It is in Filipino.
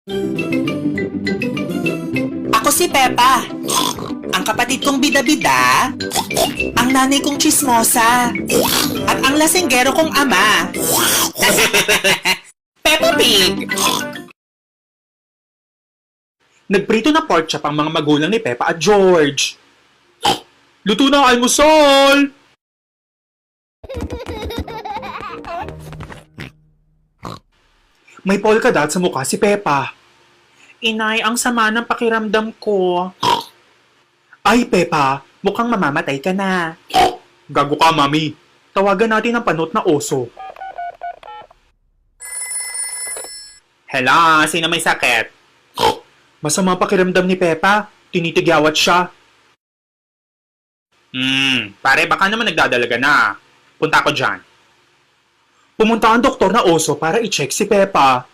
Ako si Peppa, ang kapatid kong bida-bida, ang nanay kong tsismosa, at ang lasinggero kong ama. Peppa Pig! Nagprito na pork chop ang mga magulang ni Peppa at George. Luto na ang almusal! May polka dot sa mukha si Peppa. Inay, ang sama ng pakiramdam ko. Ay, Peppa, mukhang mamamatay ka na. Gago ka, Mami. Tawagan natin ang panot na oso. Hello, sino may sakit? Masama pakiramdam ni Peppa. Tinitigyawat siya. Pare, baka naman nagdadalaga na. Punta ako dyan. Pumunta ang doktor na oso para i-check si Peppa.